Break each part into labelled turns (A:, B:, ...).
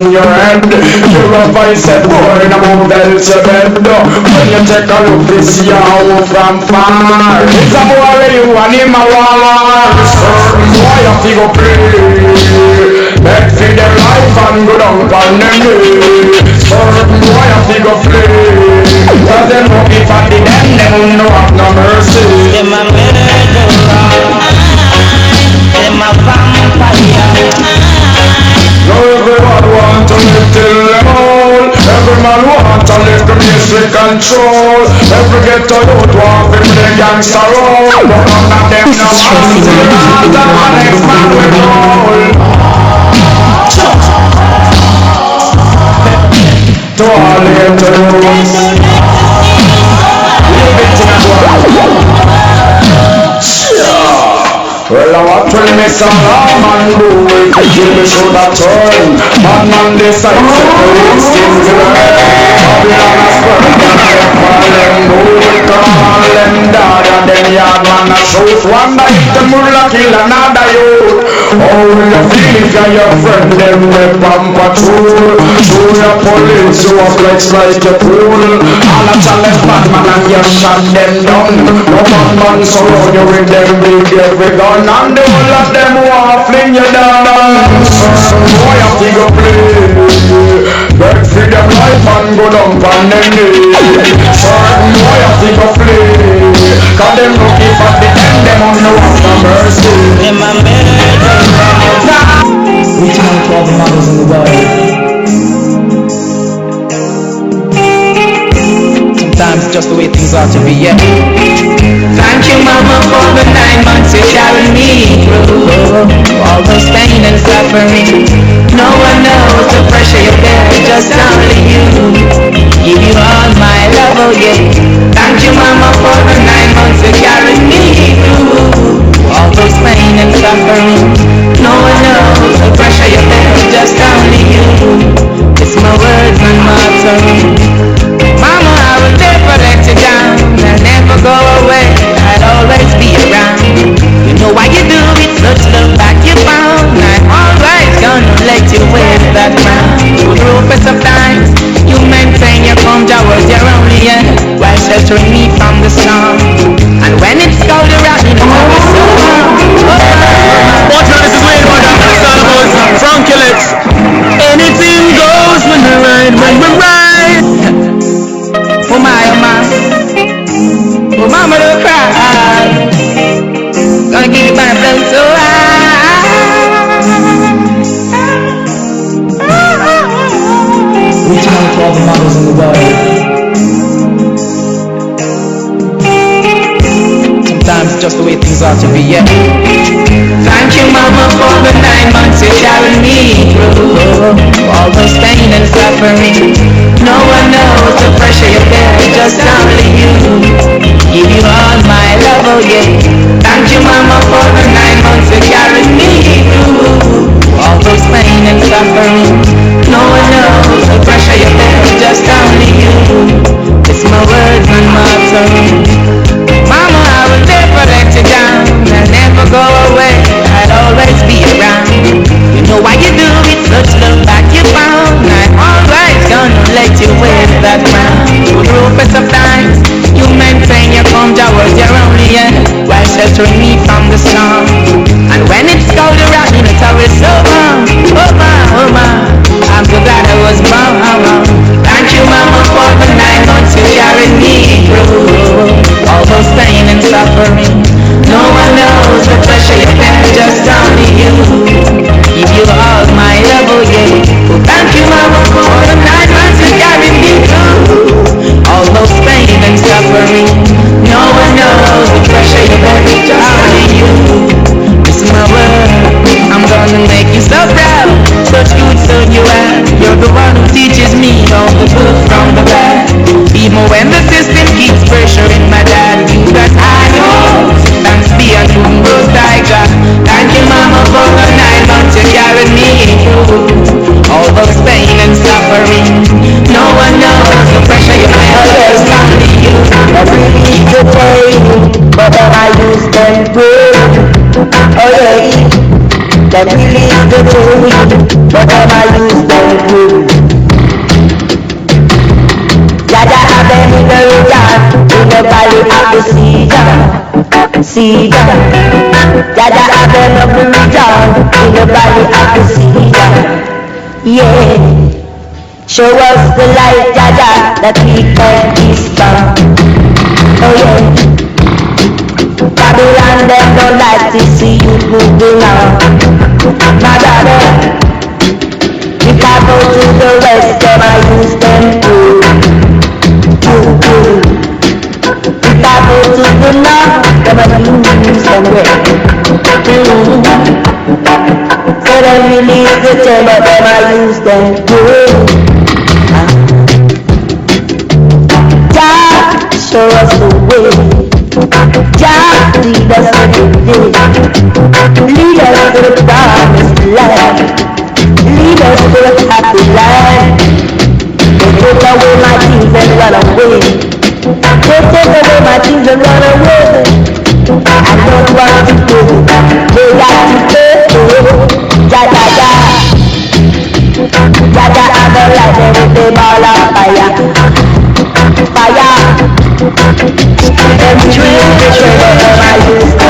A: your head. You're a voice at boy in a mountain to bed. When you take a look, this yow from far. It's a boy you and him a war. Certain boy you feel play. Beg for their life and go down on them knee. Certain boy you feel play. Cause them no give a the them no have no mercy.
B: Them a murderer, them a vampire.
A: Now everyone want to live till them old. Every man want to live the music control. Every ghetto youth want to play gangsta role. But none of them no want to live the next man with roll. To all the ghettos, live it in a world. Well, I want to miss a long man who will kill me should have turned. Bad man decides to put his skin to the earth. Babylon has burned and I call them bull. Call them dad and them yard man a shoot. One night the mullah kill another youth. How will you feel if you're your friend them with on patrol? Show your police you a flex like a fool. All a challenge bad man and you shot them down. No bad man surround you with them big every gun. And the whole of them want fling you down. Boy, I think you play. Beg for them life and go down on them knee. Certain boy, I think you play. Cause them looking for the end, them on no have no mercy.
B: Them a murderer.
C: Reaching out to all the mothers in the world. Sometimes it's just the way things ought to be, yeah.
B: Thank you, mama, for the 9 months you carried me through all this pain and suffering. No one knows the pressure you bear, just only you. Give you all my love, oh yeah. Thank you, mama, for the 9 months you carried me through all this pain and suffering. No one knows the pressure you bear, just only you. It's my words and motto. Mama, I will never let you down. I'll never go away. I'd always be around. You know why you do it, such love back you found. I'm always gonna let you wear that crown. Through the roughest of times, you maintain your calm, Jah was your only end, while sheltering me from the storm. And when it's cold around, you know I was so warm.
D: Watch out, this is Wayne Roger, that's all about Frankie Lips. Anything goes when we ride, when we ride.
B: Oh my, oh my. Oh mama, don't cry. Gonna give you my blood so high.
C: Reaching out to all the mothers in the world. Sometimes it's just the way things ought to be, yeah.
B: Thank you, mama, for the 9 months you carried me through all this pain and suffering. No one knows the pressure you bear, just only you. Give you all my love, oh yeah. Thank you, mama, for the 9 months you carried me through all this pain and suffering. No one knows the pressure you bear, just only you. It's my words and motto. Mama, I will never let you down. I'll never go away. I'd always be around. You know why you do it, such love back you found. I'm always gonna let you wear that crown. Through the roughest of times, you maintain your calm, Jah was your only end, while sheltering me from the storm. And when it's cold around, you know it's always so warm. Oh my, oh my, I'm so glad I was born. Thank you, mama, for the 9 months you carried me through all those pain and suffering. No one knows the pressure you bear, just only you. Give you all my love, oh yeah. Oh, thank you, mama, for the 9 months you carried me through all those pain and suffering. No one knows the pressure you bear, just only you. This is my word, I'm gonna make you so proud. Such good son you are. You're the one who teaches me all the good from the bad. Even when the system keeps pressuring my dad, you got high hopes. Thanks be unto the Most High God. Thank you, mama, for the 9 months you carried me through all those pain and suffering. No one knows the pressure you bear, just only you.
E: I believe the pain, but I use them too. Oh yeah. Can believe the truth, but I use them cedar. Jaja have them up the return in the valley of the cedar. Yeah, show us the light, Jaja, that we can be strong. Oh yeah, Babylon them don't like to see you moving on. My daughter, if I go to the west, them I use them too. If I go to the north, them I use them well. So them release the gem, but them I use them good. Jah, show us the way. Jah, lead us every day. Lead us to the promised land. Lead us to a happy land. They take away my things and run away. They take away my things and run away. I don't want to go. They got to go. Jaja, Jaja, I'm the light and with them all on fire. Fire. Every train, them I use to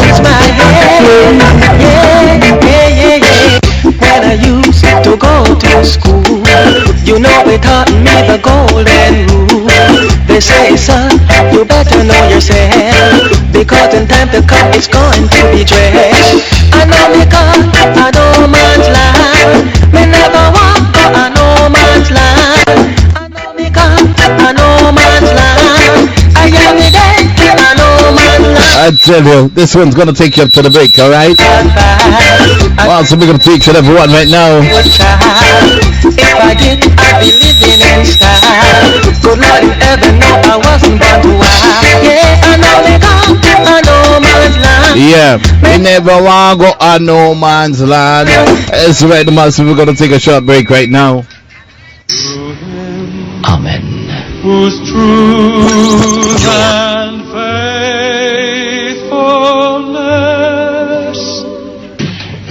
B: It's my head. Yeah. When I used to go to school, you know they taught me the golden rule. They say, son, you better know yourself, because in time to come it's going to be dread. I know me come a no man's land. Me never walk a no man's land. I know me come a no man's land. I am me dead a no man's land.
F: I tell you, this one's gonna take you up to the break, alright? Wow, so we're gonna preach at everyone right now.
B: If I did, I'd be living in style. Good Lord in heaven, no, I wasn't born to wild. Yeah, I know me come a no man's land.
F: Yeah, we never wanna go a no man's land. That's right, the master. We're gonna take a short break right now. Amen.
G: Whose truth and faithfulness.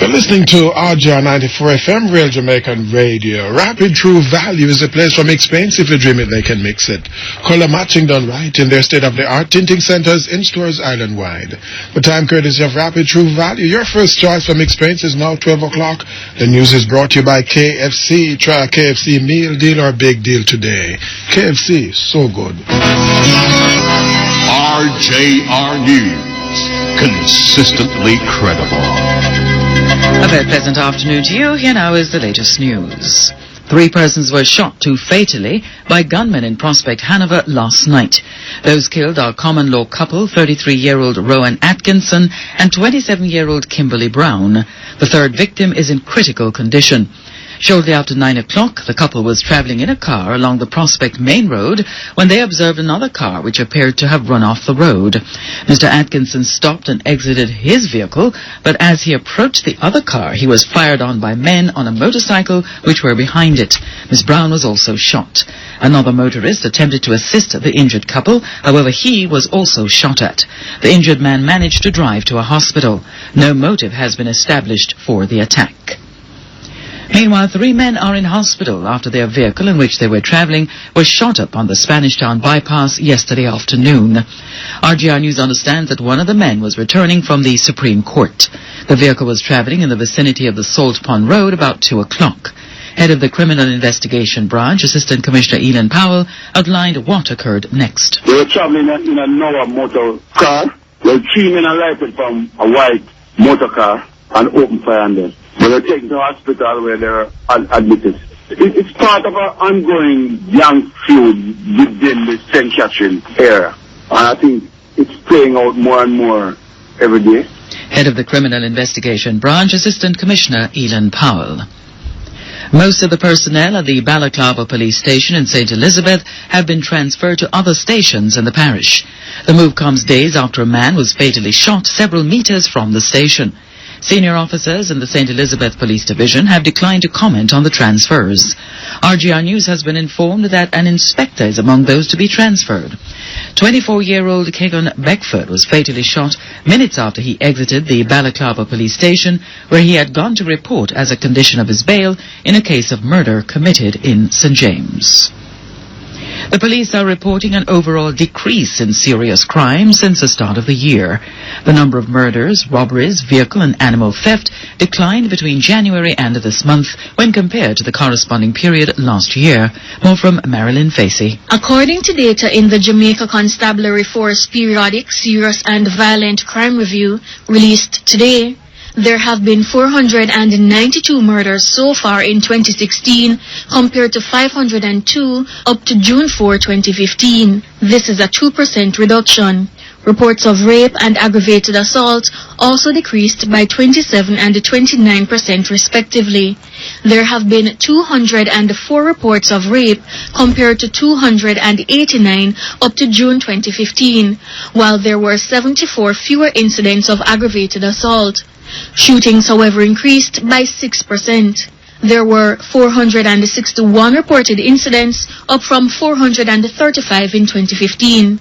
G: You're listening to RGR 94 FM, Real Jamaican Radio. Rapid True Value is a place for mixed paints. If you dream it, they can mix it. Color matching done right in their state-of-the-art tinting centers in stores island-wide. The time courtesy of Rapid True Value. Your first choice for mixed paints is now 12 o'clock. The news is brought to you by KFC. Try a KFC meal deal or big deal today. KFC, so good.
H: RJR News, consistently credible.
I: A very pleasant afternoon to you. Here now is the latest news. 3 persons were shot too fatally by gunmen in Prospect, Hanover last night. Those killed are common law couple 33-year-old Rowan Atkinson and 27-year-old Kimberly Brown. The third victim is in critical condition. Shortly after 9 o'clock, the couple was traveling in a car along the Prospect Main Road when they observed another car which appeared to have run off the road. Mr. Atkinson stopped and exited his vehicle, but as he approached the other car, he was fired on by men on a motorcycle which were behind it. Miss Brown was also shot. Another motorist attempted to assist the injured couple, however he was also shot at. The injured man managed to drive to a hospital. No motive has been established for the attack. Meanwhile, 3 men are in hospital after their vehicle in which they were traveling was shot up on the Spanish Town bypass yesterday afternoon. RGR News understands that one of the men was returning from the Supreme Court. The vehicle was traveling in the vicinity of the Salt Pond Road about 2 o'clock. Head of the Criminal Investigation Branch, Assistant Commissioner Elon Powell, outlined what occurred next.
J: They were traveling in a Noah motor car. They were 3 men alighted from a white motor car and opened fire on them. They were taken to hospital where they were admitted. It's part of an ongoing young feud within the St. Catherine area. And I think it's playing out more and more every day.
I: Head of the Criminal Investigation Branch, Assistant Commissioner Elon Powell. Most of the personnel at the Balaclava Police Station in St. Elizabeth have been transferred to other stations in the parish. The move comes days after a man was fatally shot several meters from the station. Senior officers in the St. Elizabeth Police Division have declined to comment on the transfers. RGR News has been informed that an inspector is among those to be transferred. 24-year-old Kegon Beckford was fatally shot minutes after he exited the Balaclava Police Station, where he had gone to report as a condition of his bail in a case of murder committed in St. James. The police are reporting an overall decrease in serious crime since the start of the year. The number of murders, robberies, vehicle and animal theft declined between January and this month when compared to the corresponding period last year. More from Marilyn Facey.
K: According to data in the Jamaica Constabulary Force Periodic Serious and Violent Crime Review released today, there have been 492 murders so far in 2016 compared to 502 up to June 4, 2015. This is a 2% reduction. Reports of rape and aggravated assault also decreased by 27 and 29% respectively. There have been 204 reports of rape compared to 289 up to June 2015, while there were 74 fewer incidents of aggravated assault. Shootings, however, increased by 6%. There were 461 reported incidents, up from 435 in 2015.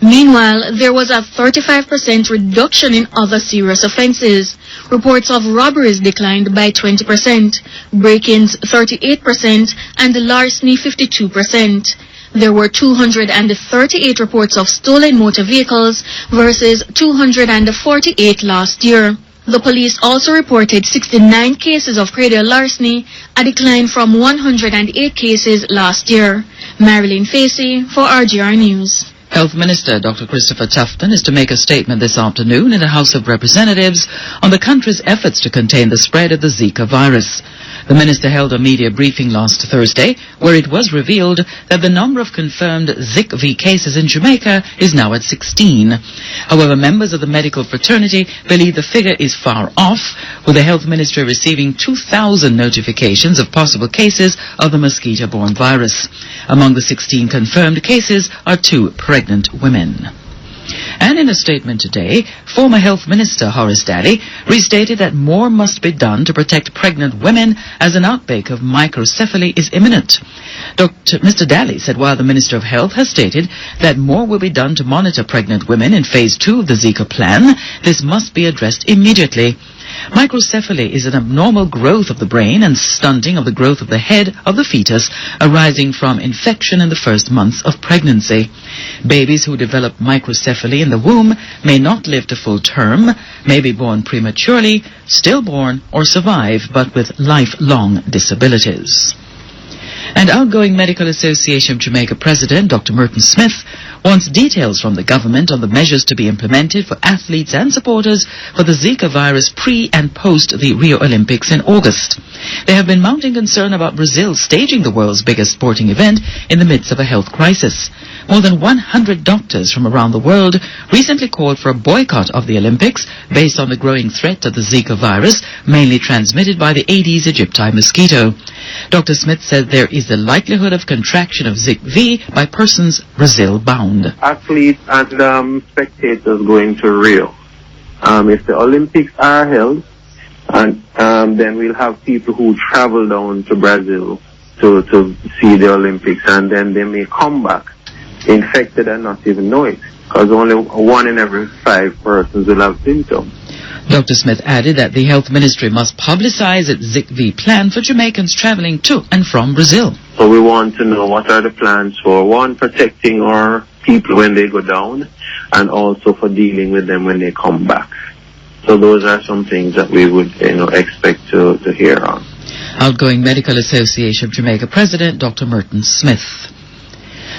K: Meanwhile, there was a 35% reduction in other serious offenses. Reports of robberies declined by 20%, break-ins 38%, and larceny 52%. There were 238 reports of stolen motor vehicles versus 248 last year. The police also reported 69 cases of cradle larceny, a decline from 108 cases last year. Marilyn Facey for RGR News.
I: Health Minister Dr. Christopher Tufton is to make a statement this afternoon in the House of Representatives on the country's efforts to contain the spread of the Zika virus. The minister held a media briefing last Thursday where it was revealed that the number of confirmed ZIKV cases in Jamaica is now at 16. However, members of the medical fraternity believe the figure is far off, with the health ministry receiving 2,000 notifications of possible cases of the mosquito-borne virus. Among the 16 confirmed cases are 2 pregnant women. And in a statement today, former Health Minister Horace Daly restated that more must be done to protect pregnant women as an outbreak of microcephaly is imminent. Mr. Daly said while the Minister of Health has stated that more will be done to monitor pregnant women in Phase 2 of the Zika plan, this must be addressed immediately. Microcephaly is an abnormal growth of the brain and stunting of the growth of the head of the fetus arising from infection in the first months of pregnancy. Babies who develop microcephaly in the womb may not live to full term, may be born prematurely, stillborn, or survive, but with lifelong disabilities. And outgoing Medical Association of Jamaica President Dr. Merton Smith wants details from the government on the measures to be implemented for athletes and supporters for the Zika virus pre and post the Rio Olympics in August. There have been mounting concern about Brazil staging the world's biggest sporting event in the midst of a health crisis. More than 100 doctors from around the world recently called for a boycott of the Olympics based on the growing threat of the Zika virus, mainly transmitted by the Aedes aegypti mosquito. Dr. Smith said there is the likelihood of contraction of ZIKV by persons Brazil-bound.
L: Athletes and spectators going to Rio. If the Olympics are held, and then we'll have people who travel down to Brazil to see the Olympics, and then they may come back infected and not even know it, because only 1 in every 5 persons will have symptoms.
I: Dr. Smith added that the health ministry must publicize its ZIKV plan for Jamaicans traveling to and from Brazil.
L: So we want to know what are the plans for, one, protecting our people when they go down, and also for dealing with them when they come back. So those are some things that we would expect to hear on.
I: Outgoing Medical Association of Jamaica President Dr. Merton Smith.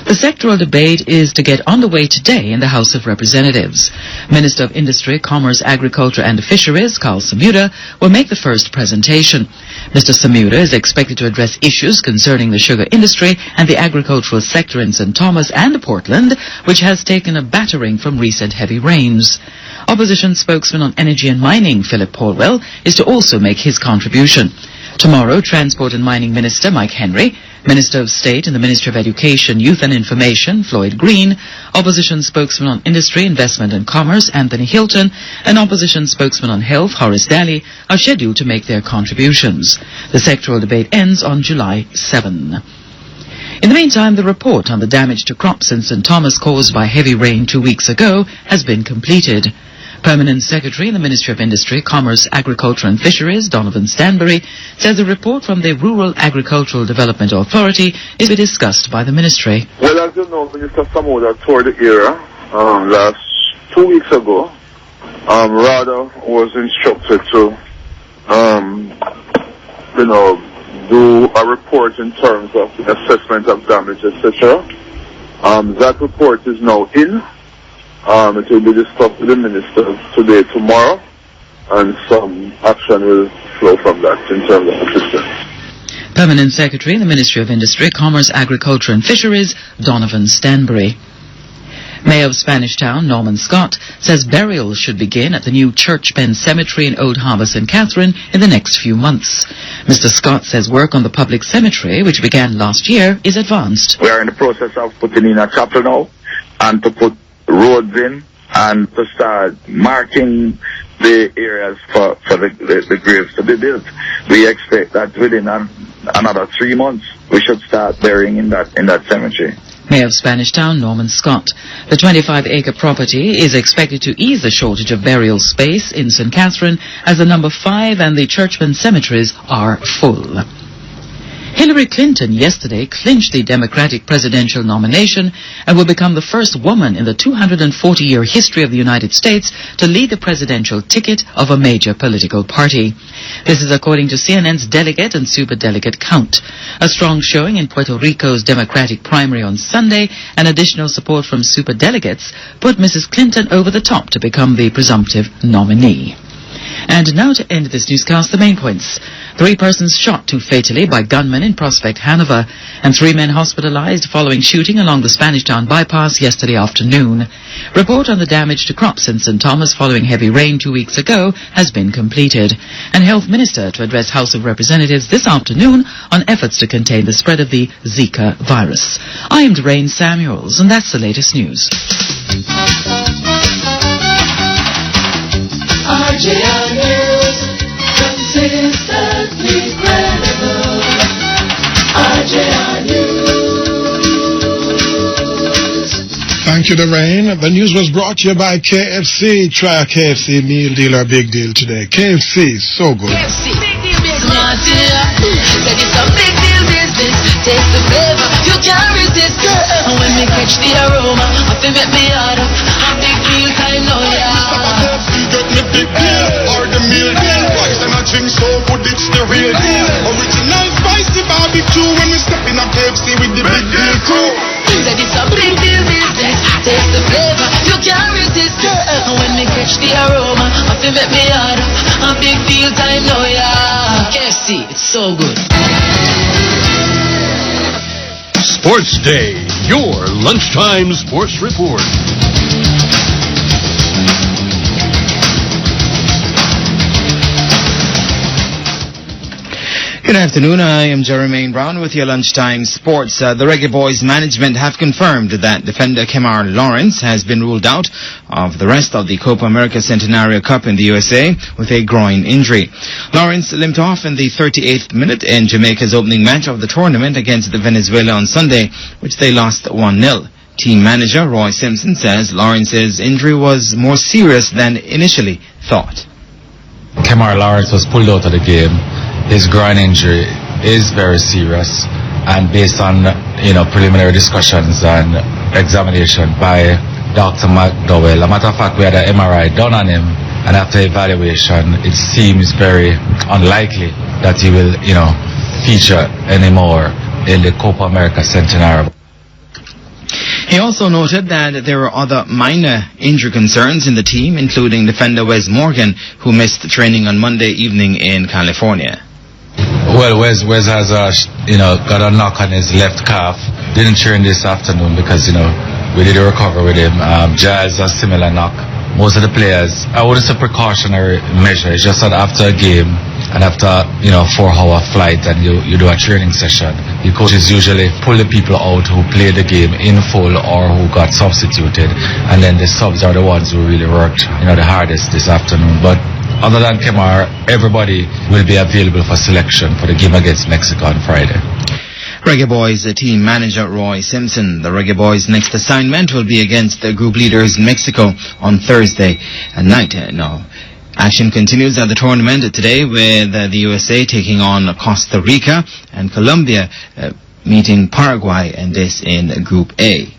I: The sectoral debate is to get underway today in the House of Representatives. Minister of Industry, Commerce, Agriculture and Fisheries, Carl Samuda, will make the first presentation. Mr. Samuda is expected to address issues concerning the sugar industry and the agricultural sector in St. Thomas and Portland, which has taken a battering from recent heavy rains. Opposition spokesman on energy and mining, Philip Paulwell, is to also make his contribution. Tomorrow, Transport and Mining Minister Mike Henry, Minister of State in the Ministry of Education, Youth and Information, Floyd Green, Opposition Spokesman on Industry, Investment and Commerce, Anthony Hilton, and Opposition Spokesman on Health, Horace Daly, are scheduled to make their contributions. The sectoral debate ends on July 7. In the meantime, the report on the damage to crops in St. Thomas caused by heavy rain 2 weeks ago has been completed. Permanent Secretary in the Ministry of Industry, Commerce, Agriculture and Fisheries, Donovan Stanbury, says a report from the Rural Agricultural Development Authority is to be discussed by the ministry.
J: Well, as you know, Minister Samoda toured the area last 2 weeks ago. Rather was instructed to, do a report in terms of assessment of damage, etc. That report is now in. It will be discussed with the minister today, tomorrow, and some action will flow from that in terms of assistance.
I: Permanent Secretary in the Ministry of Industry, Commerce, Agriculture and Fisheries, Donovan Stanbury. Mayor of Spanish Town, Norman Scott, says burials should begin at the new Church Bend Cemetery in Old Harbour, St. Catherine, in the next few months. Mr. Scott says work on the public cemetery, which began last year, is advanced.
M: We are in the process of putting in a chapel now, and to put roads in, and to start marking the areas for the graves to be built. We expect that within another 3 months, we should start burying in that cemetery.
I: Mayor of Spanish Town, Norman Scott. The 25-acre property is expected to ease the shortage of burial space in St. Catherine as the number 5 and the Churchman cemeteries are full. Hillary Clinton yesterday clinched the Democratic presidential nomination and will become the first woman in the 240-year history of the United States to lead the presidential ticket of a major political party. This is according to CNN's delegate and superdelegate count. A strong showing in Puerto Rico's Democratic primary on Sunday and additional support from superdelegates put Mrs. Clinton over the top to become the presumptive nominee. And now to end this newscast, the main points. 3 persons shot too fatally by gunmen in Prospect, Hanover, and 3 men hospitalized following shooting along the Spanish Town bypass yesterday afternoon. Report on the damage to crops in St. Thomas following heavy rain 2 weeks ago has been completed. And Health Minister to address House of Representatives this afternoon on efforts to contain the spread of the Zika virus. I am Doreen Samuels, and that's the latest news.
B: RJR News, consistently credible. RJR News.
G: Thank you, Doreen. The news was brought to you by KFC. Try a KFC meal deal or big deal today. KFC is so good.
B: KFC, big deal business. Smart deal. Said it's a big deal business. Taste the flavor, you can't resist it. When me catch the aroma, I feel make me hard up. A big deal time now, yeah.
N: Big deal, or the meal deal. Price and a drink so good, it's the real deal. Original spicy barbecue when we step in a KFC with the big deal crew.
B: Said it's a big deal business. Taste the flavor, you can't resist it. When me catch the aroma, I feel make me hard up. A big deal time now, yeah. KFC, it's so good.
H: Sports Day, your lunchtime sports report.
O: Good afternoon, I am Jermaine Brown with your Lunchtime Sports. The Reggae Boys management have confirmed that defender Kemar Lawrence has been ruled out of the rest of the Copa America Centenario Cup in the USA with a groin injury. Lawrence limped off in the 38th minute in Jamaica's opening match of the tournament against Venezuela on Sunday, which they lost 1-0. Team manager Roy Simpson says Lawrence's injury was more serious than initially thought.
P: Kemar Lawrence was pulled out of the game. His groin injury is very serious, and based on preliminary discussions and examination by Dr. McDowell, a matter of fact, we had an MRI done on him, and after evaluation, it seems very unlikely that he will, feature anymore in the Copa America Centenario.
O: He also noted that there were other minor injury concerns in the team, including defender Wes Morgan, who missed training on Monday evening in California.
P: Well, Wes has got a knock on his left calf. Didn't train this afternoon because we did a recovery with him. Giles a similar knock. Most of the players, I wouldn't say precautionary measure. It's just that after a game and after 4-hour flight and you do a training session, the coaches usually pull the people out who played the game in full or who got substituted, and then the subs are the ones who really worked the hardest this afternoon. But other than Kemar, everybody will be available for selection for the game against Mexico on Friday.
O: Reggae Boys team manager Roy Simpson. The Reggae Boys' next assignment will be against the group leaders in Mexico on Thursday night. Action continues at the tournament today with the USA taking on Costa Rica and Colombia meeting Paraguay, and this in Group A.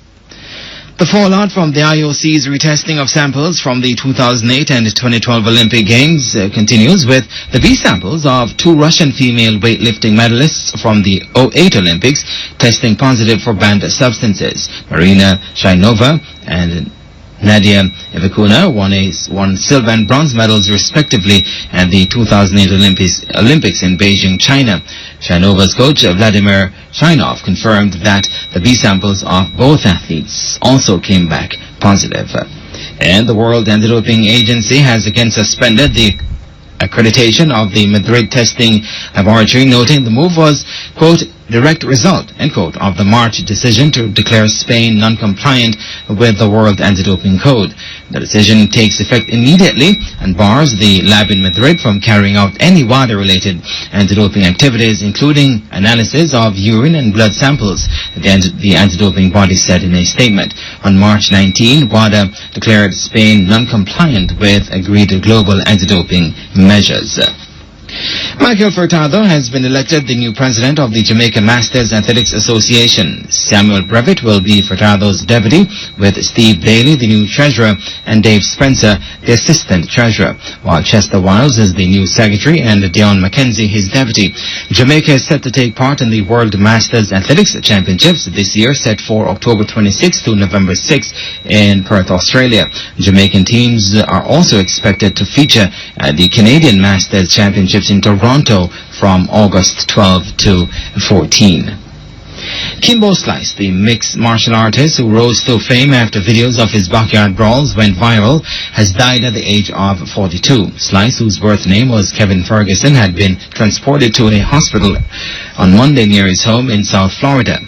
O: The fallout from the IOC's retesting of samples from the 2008 and 2012 Olympic Games continues, with the B samples of 2 Russian female weightlifting medalists from the 2008 Olympics testing positive for banned substances. Marina Shainova and Nadia Ivakuna won silver and bronze medals respectively at the 2008 Olympics in Beijing, China. Shainova's coach Vladimir Shainov confirmed that the B samples of both athletes also came back positive. And the World Anti-Doping Agency has again suspended the accreditation of the Madrid testing laboratory, noting the move was, quote, direct result, end quote, of the March decision to declare Spain non-compliant with the World Anti-Doping Code. The decision takes effect immediately and bars the lab in Madrid from carrying out any WADA-related anti-doping activities, including analysis of urine and blood samples, the anti-doping body said in a statement. On March 19, WADA declared Spain non-compliant with agreed global anti-doping measures. Michael Furtado has been elected the new president of the Jamaica Masters Athletics Association. Samuel Brevitt will be Furtado's deputy, with Steve Bailey the new treasurer and Dave Spencer the assistant treasurer, while Chester Wiles is the new secretary and Dion McKenzie his deputy. Jamaica is set to take part in the World Masters Athletics Championships this year, set for October 26 to November 6 in Perth, Australia. Jamaican teams are also expected to feature at the Canadian Masters Championships in Toronto from August 12 to 14. Kimbo Slice, the mixed martial artist who rose to fame after videos of his backyard brawls went viral, has died at the age of 42. Slice, whose birth name was Kevin Ferguson, had been transported to a hospital on Monday near his home in South Florida.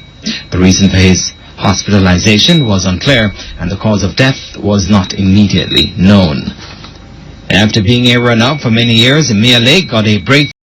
O: The reason for his hospitalization was unclear, and the cause of death was not immediately known. After being a runner-up for many years, Mia Lake got a break